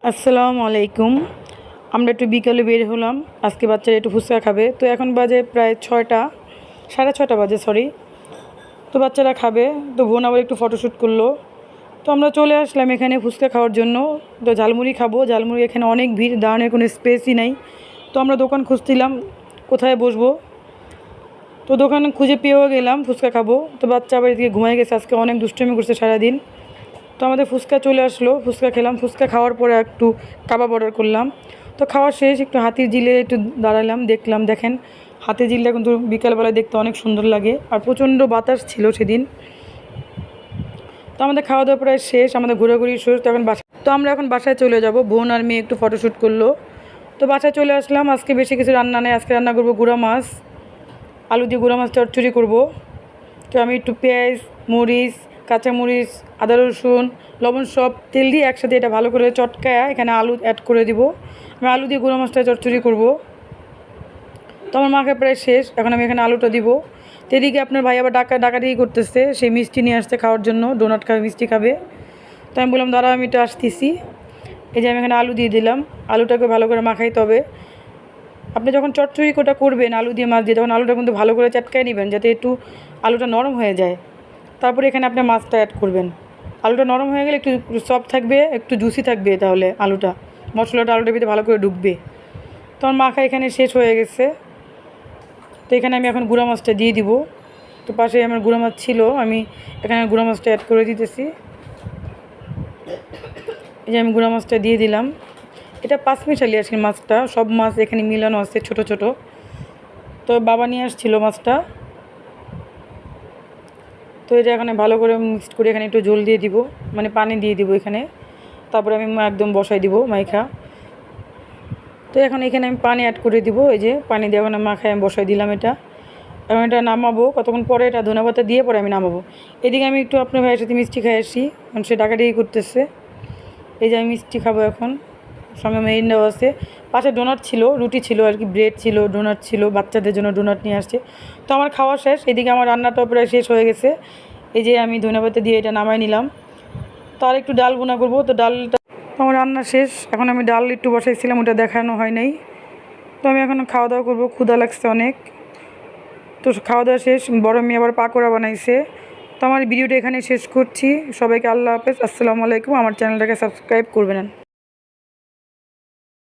আসসালামু আলাইকুম। আমরা একটু বিকালে বের হলাম, আজকে বাচ্চারা একটু ফুচকা খাবে। তো এখন বাজে প্রায় 6টা, 6:30 বাজে, সরি। তো বাচ্চারা খাবে, তো বোন আবার একটু ফটোশ্যুট করলো। তো আমরা চলে আসলাম এখানে ফুচকা খাওয়ার জন্য। তো ঝালমুড়ি খাবো, ঝালমুড়ি এখানে অনেক ভিড়, দাঁড়ানোর কোনো স্পেসই নেই। তো আমরা দোকান খুঁজছিলাম কোথায় বসবো, তো দোকান খুঁজে পেয়েও গেলাম, ফুচকা খাবো। তো বাচ্চা আবার এদিকে ঘুমাই গেছে, আজকে অনেক দুষ্টুমি করছে সারাদিন। তো আমাদের ফুচকা চলে আসলো, ফুচকা খেলাম। ফুচকা খাওয়ার পরে একটু কাবাব অর্ডার করলাম। তো খাওয়া শেষ, একটু হাতির ঝিলে একটু দাঁড়ালাম, দেখলাম। দেখেন হাতির ঝিলটা কিন্তু বিকালবেলায় দেখতে অনেক সুন্দর লাগে, আর প্রচণ্ড বাতাস ছিল সেদিন। তো আমাদের খাওয়া দাওয়া প্রায় শেষ, আমাদের ঘোরাঘুরি শেষ। তো আমরা এখন বাসায় চলে যাব। বোন আর মেয়ে একটু ফটোশ্যুট করলো। তো বাসায় চলে আসলাম। আজকে বেশি কিছু রান্না নেই, আজকে রান্না করবো গুঁড়া মাছ, আলু দিয়ে গুঁড়া মাছ চচ্চড়ি করবো। তো আমি একটু পেঁয়াজ, মরিচ, কাঁচামরিচ, আদা রসুন, লবণ সব তেল দিয়ে একসাথে এটা ভালো করে চটকায়া এখানে আলু অ্যাড করে দিব। আমি আলু দিয়ে গুঁড়ো মাছটা চচ্চড়ি করব। তো আমার মাখা প্রায় শেষ, এখন আমি এখানে আলুটা দিব। তো এদিকে আপনার ভাই আবার ডাকাডাকি করতেছে, সেই মিষ্টি নিয়ে আসতে খাওয়ার জন্য, ডোনাট খাবে, মিষ্টি খাবে। তো আমি বললাম দাঁড়া, আমি এটা আসতেছি। এই যে আমি এখানে আলু দিয়ে দিলাম, আলুটাকে ভালো করে মাখাইতে হবে। আপনি যখন চচ্চড়ি কোটা করবেন আলু দিয়ে মাছ দিয়ে, তখন আলুটা কিন্তু ভালো করে চটকায় নেবেন, যাতে একটু আলুটা নরম হয়ে যায়। তারপরে এখানে আপনি মাছটা অ্যাড করবেন। আলুটা নরম হয়ে গেলে একটু সফট থাকবে, একটু জুসি থাকবে, তাহলে আলুটা, মশলাটা আলুটার ভিতরে ভালো করে ঢুকবে। তো আমার মাখা এখানে শেষ হয়ে গেছে। তো এখানে আমি এখন গুঁড়া মাছটা দিয়ে দিব। তো পাশে আমার গুঁড়া মাছ ছিল, আমি এখানে গুঁড়া মাছটা অ্যাড করে দিতেছি। এই যে আমি গুঁড়া মাছটা দিয়ে দিলাম। এটা পাঁচমিশালি আসলে মাছটা, সব মাছ এখানে মিলানো আছে ছোট ছোট। তো বাবা নিয়ে আসছিল মাছটা। তো এটা এখানে ভালো করে মিক্সড করে এখানে একটু জল দিয়ে দিব, মানে পানি দিয়ে দিব এখানে। তারপরে আমি একদম বসাই দিব মাইখা। তো এখন এখানে আমি পানি অ্যাড করে দিব, এই যে পানি দিয়ে এখন মাখায় আমি বসাই দিলাম এটা। এখন এটা নামাবো কতক্ষণ পরে, এটা ধনেপাতা দিয়ে পরে আমি নামাবো। এদিকে আমি একটু আপনার ভাইয়ের সাথে মিষ্টি খাই আসি, কারণ সে ডাকাডাকি করতেছে। এই যে আমি মিষ্টি খাবো এখন, সঙ্গে মেরিন্ডাও আছে। পাশে ডোনাট ছিল, রুটি ছিল আর কি, ব্রেড ছিল, ডোনাট ছিল, বাচ্চাদের জন্য ডোনাট নিয়ে আসছে। তো আমার খাওয়া শেষ, এদিকে আমার রান্নাটাও প্রায় শেষ হয়ে গেছে। এই যে আমি ধনেপাতা দিয়ে এটা নামাই নিলাম। তো আর একটু ডাল বোনা করবো, তো ডালটা আমার রান্না শেষ। এখন আমি ডাল একটু বসাইছিলাম, ওটা দেখানো হয় নাই। তো আমি এখন খাওয়া দাওয়া করবো, ক্ষুধা লাগছে অনেক। তো খাওয়া দাওয়া শেষ, বড় মেয়ে আবার পাকোড়া বানাইছে। তো আমার ভিডিওটা এখানে শেষ করছি। সবাইকে আল্লাহ হাফেজ, আসসালামু আলাইকুম। আমার চ্যানেলটাকে সাবস্ক্রাইব করবেন।